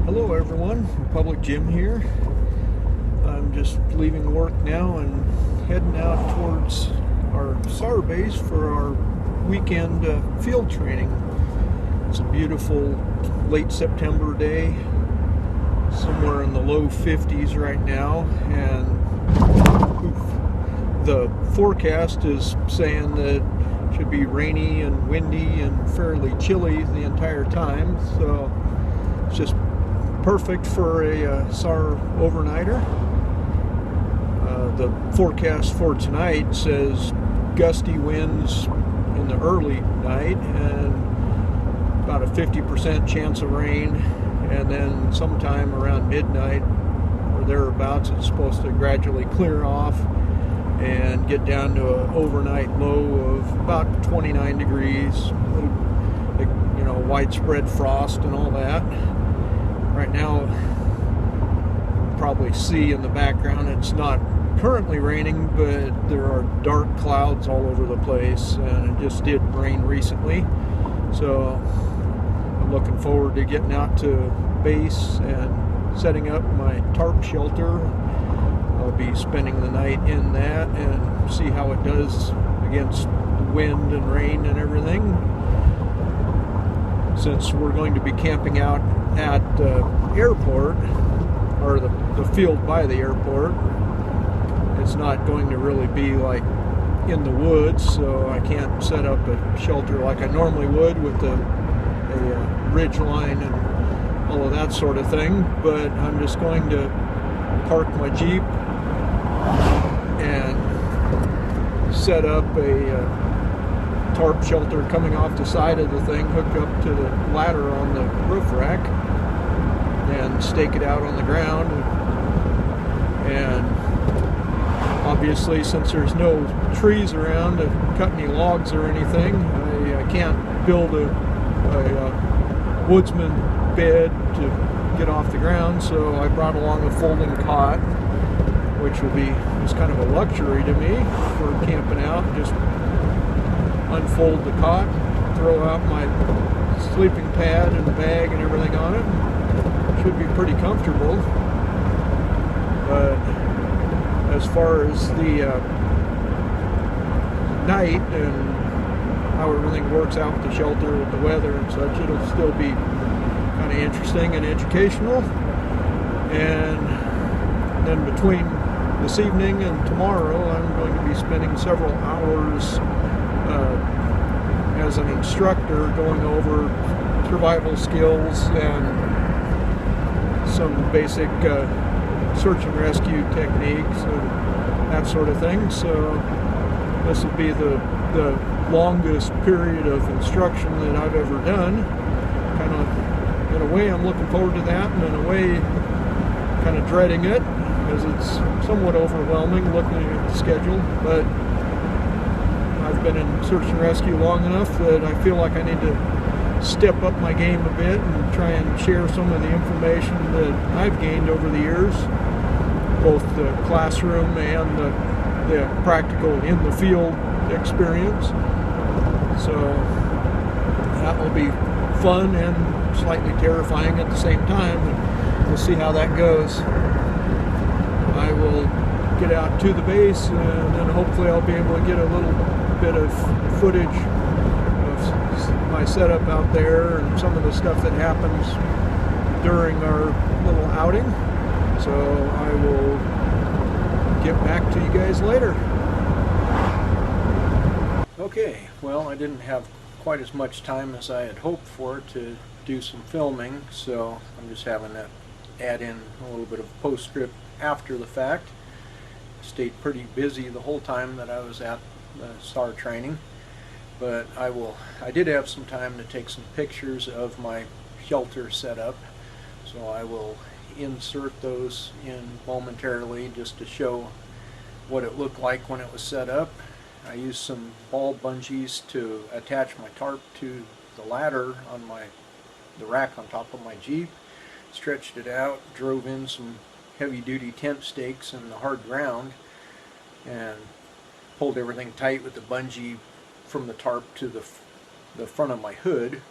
Hello everyone, Republic Jim here. I'm just leaving work now and heading out towards our SAR base for our weekend field training. It's a beautiful late September day, somewhere in the low 50s right now, and the forecast is saying that it should be rainy and windy and fairly chilly the entire time, so it's just perfect for a SAR overnighter. The forecast for tonight says gusty winds in the early night and about a 50% chance of rain, and then sometime around midnight or thereabouts it's supposed to gradually clear off and get down to an overnight low of about 29 degrees, widespread frost and all that. Right now, you probably see in the background it's not currently raining, but there are dark clouds all over the place, and it just did rain recently. So I'm looking forward to getting out to base and setting up my tarp shelter. I'll be spending the night in that and see how it does against the wind and rain and everything. Since we're going to be camping out at the airport, or the field by the airport, it's not going to really be like in the woods, so I can't set up a shelter like I normally would with a ridge line and all of that sort of thing. But I'm just going to park my Jeep and set up a tarp shelter coming off the side of the thing, hook up to the ladder on the roof rack, and stake it out on the ground. And obviously, since there's no trees around to cut any logs or anything, I can't build a woodsman bed to get off the ground, so I brought along a folding cot, which will be just kind of a luxury to me for camping out. Just unfold the cot, throw out my sleeping pad and the bag and everything on it. Should be pretty comfortable. But as far as the night and how everything works out with the shelter, with the weather and such, it'll still be kind of interesting and educational. And then between this evening and tomorrow, I'm going to be spending several hours as an instructor going over survival skills and some basic search and rescue techniques and that sort of thing. So this will be the longest period of instruction that I've ever done. Kind of, in a way, I'm looking forward to that, and in a way, kind of dreading it, because it's somewhat overwhelming looking at the schedule. But I've been in search and rescue long enough that I feel like I need to step up my game a bit and try and share some of the information that I've gained over the years, both the classroom and the practical in the field experience. So that will be fun and slightly terrifying at the same time, and we'll see how that goes. I will get out to the base, and then hopefully I'll be able to get a little bit of footage of my setup out there and some of the stuff that happens during our little outing. So I will get back to you guys later. Okay, well, I didn't have quite as much time as I had hoped for to do some filming, so I'm just having to add in a little bit of postscript after the fact. Stayed pretty busy the whole time that I was at the SAR training, but I did have some time to take some pictures of my shelter setup, so I will insert those in momentarily just to show what it looked like when it was set up. I used some ball bungees to attach my tarp to the ladder on the rack on top of my Jeep, stretched it out, drove in some heavy-duty tent stakes in the hard ground, and pulled everything tight with the bungee from the tarp to the front of my hood,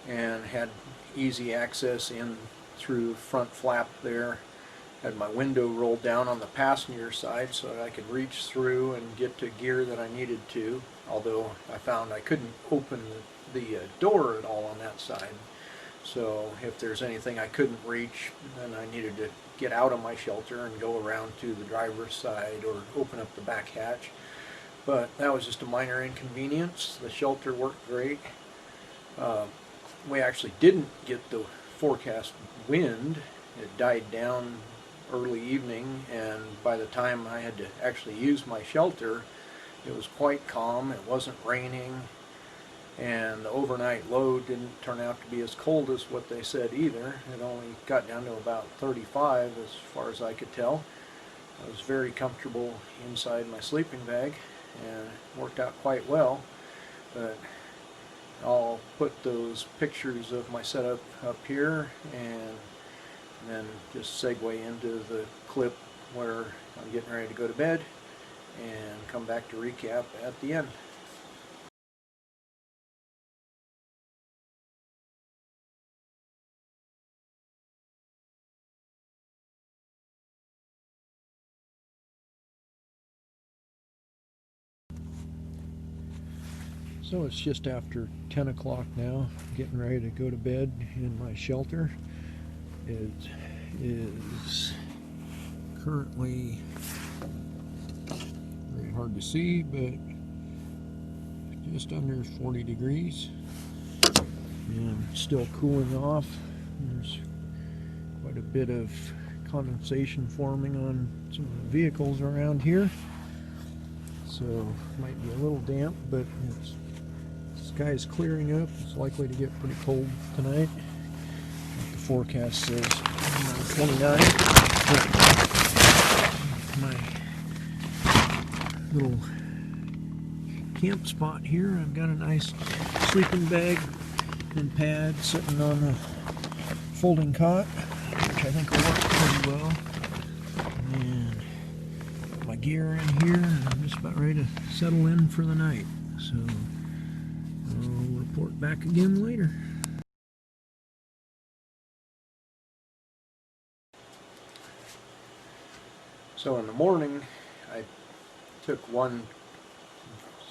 and had easy access in through the front flap there. Had my window rolled down on the passenger side so that I could reach through and get to gear that I needed to, although I found I couldn't open the door at all on that side. So if there's anything I couldn't reach, then I needed to get out of my shelter and go around to the driver's side or open up the back hatch. But that was just a minor inconvenience. The shelter worked great. We actually didn't get the forecast wind. It died down early evening, and by the time I had to actually use my shelter, it was quite calm. It wasn't raining, and the overnight low didn't turn out to be as cold as what they said either. It only got down to about 35 as far as I could tell. I was very comfortable inside my sleeping bag, and it worked out quite well. But I'll put those pictures of my setup up here and then just segue into the clip where I'm getting ready to go to bed and come back to recap at the end. So it's just after 10 o'clock now, getting ready to go to bed in my shelter. It is currently very hard to see, but just under 40 degrees and still cooling off. There's quite a bit of condensation forming on some of the vehicles around here, so it might be a little damp, but the sky is clearing up. It's likely to get pretty cold tonight. The forecast says 29. My little camp spot here, I've got a nice sleeping bag and pad sitting on a folding cot, which I think will work pretty well. And got my gear in here, and I'm just about ready to settle in for the night. So I'll report back again later. So in the morning, I took one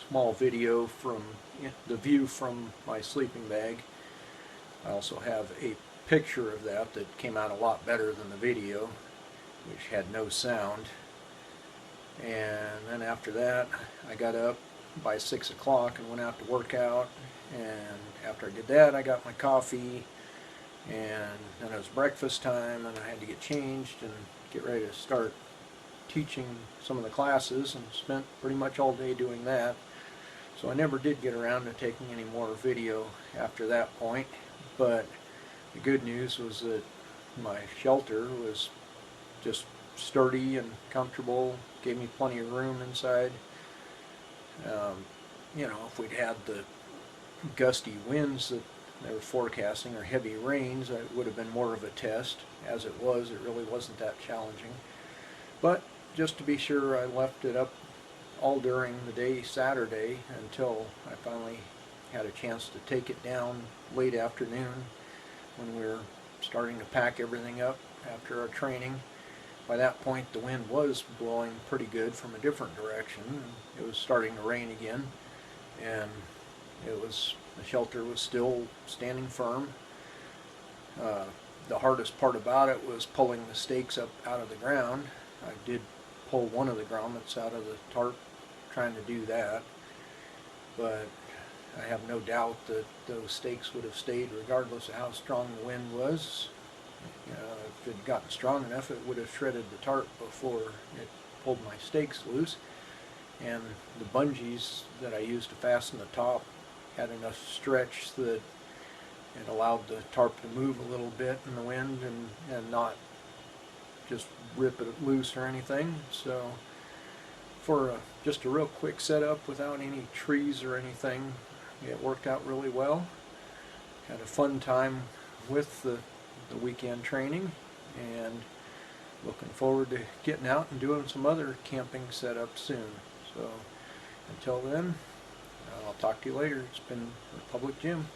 small video from the view from my sleeping bag. I also have a picture of that came out a lot better than the video, which had no sound. And then after that, I got up by 6 o'clock and went out to work out. And after I did that, I got my coffee, and then it was breakfast time, and I had to get changed and get ready to start teaching some of the classes, and spent pretty much all day doing that. So I never did get around to taking any more video after that point. But the good news was that my shelter was just sturdy and comfortable, gave me plenty of room inside. You know, if we'd had the gusty winds that they were forecasting or heavy rains, it would have been more of a test. As it was, it really wasn't that challenging. But just to be sure, I left it up all during the day Saturday until I finally had a chance to take it down late afternoon when we were starting to pack everything up after our training. By that point, the wind was blowing pretty good from a different direction. It was starting to rain again, and the shelter was still standing firm. The hardest part about it was pulling the stakes up out of the ground. I did pull one of the grommets out of the tarp trying to do that, but I have no doubt that those stakes would have stayed regardless of how strong the wind was. If it had gotten strong enough, it would have shredded the tarp before it pulled my stakes loose. And the bungees that I used to fasten the top had enough stretch that it allowed the tarp to move a little bit in the wind and not just rip it loose or anything. So for just a real quick setup without any trees or anything, it worked out really well. Had a fun time with the weekend training, and looking forward to getting out and doing some other camping setups soon. So until then, I'll talk to you later. It's been Republic Jim.